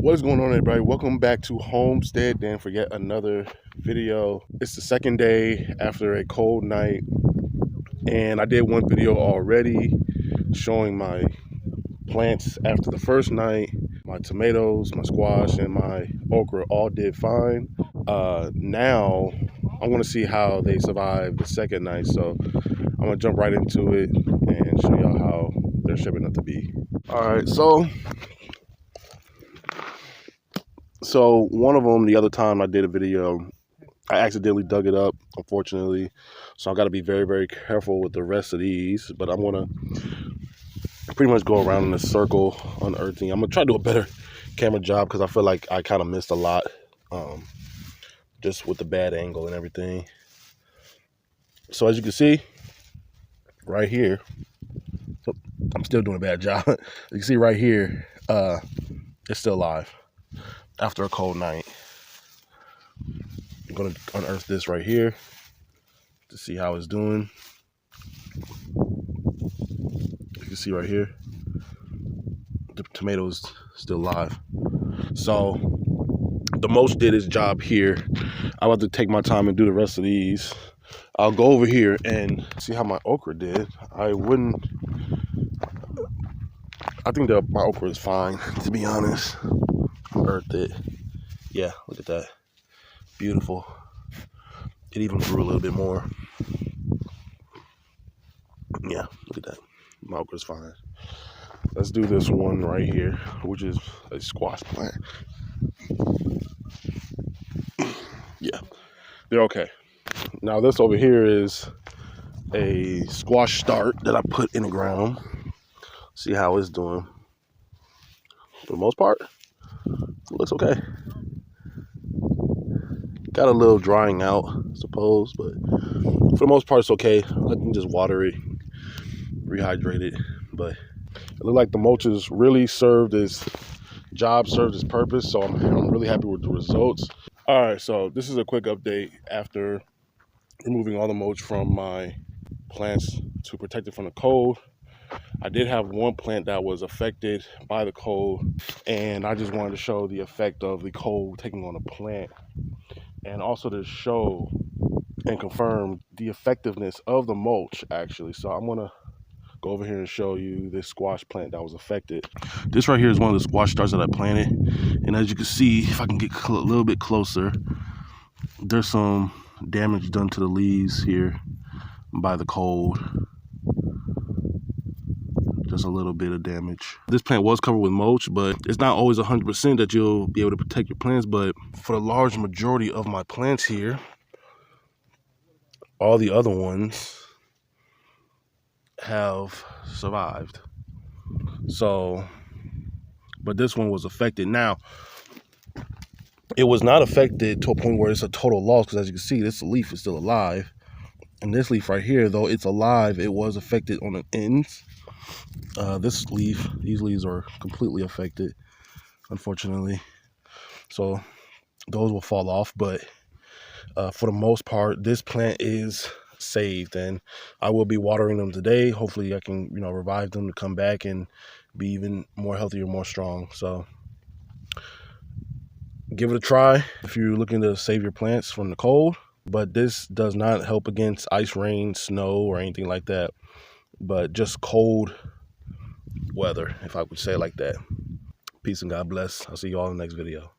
What is going on, everybody? Welcome back to Homesteaddan for yet another video. It's the second day after a cold night, and I did one video already showing my plants after the first night. My tomatoes, my squash, and my okra all did fine. Now I want to see how they survived the second night, so I'm gonna jump right into it and show y'all how they're shaping up to be. All right, so one of them, the other time I did a video, I accidentally dug it up, unfortunately. So I got to be very, very careful with the rest of these. But I'm going to pretty much go around in a circle unearthing. I'm going to try to do a better camera job because I feel like I kind of missed a lot just with the bad angle and everything. So as you can see, right here, I'm still doing a bad job. You can see right here, it's still alive after a cold night. I'm going to unearth this right here to see how it's doing. You can see right here, the tomatoes still alive. So the mulch did its job here. I'll have to take my time and do the rest of these. I'll go over here and see how my okra did. I think that my okra is fine, to be honest. Earthed it. Yeah, look at that. Beautiful. It even grew a little bit more. Yeah, look at that. My okra is fine. Let's do this one right here, which is a squash plant. Yeah, they're okay. Now this over here is a squash start that I put in the ground. See how it's doing. For the most part, it looks okay. Got a little drying out, I suppose, but for the most part, it's okay. I can just water it, rehydrate it, but it looked like the mulches really served its job, served its purpose, so I'm really happy with the results. All right, so this is a quick update after removing all the mulch from my plants to protect it from the cold. I did have one plant that was affected by the cold, and I just wanted to show the effect of the cold taking on a plant, and also to show and confirm the effectiveness of the mulch, actually. So I'm gonna go over here and show you this squash plant that was affected. This right here is one of the squash starts that I planted, and as you can see, if I can get a little bit closer, there's some damage done to the leaves here by the cold. Just a little bit of damage. This plant was covered with mulch, but it's not always 100% that you'll be able to protect your plants. But for the large majority of my plants here, all the other ones have survived. So, but this one was affected. Now, it was not affected to a point where it's a total loss, because as you can see, this leaf is still alive. And this leaf right here, though it's alive, it was affected on the ends. This leaf, these leaves are completely affected, unfortunately. So those will fall off, but for the most part, this plant is saved, and I will be watering them today. Hopefully I can, revive them to come back and be even more healthier, more strong. So give it a try if you're looking to save your plants from the cold. But this does not help against ice, rain, snow, or anything like that, but just cold weather, if I would say it like that. Peace and God bless. I'll see you all in the next video.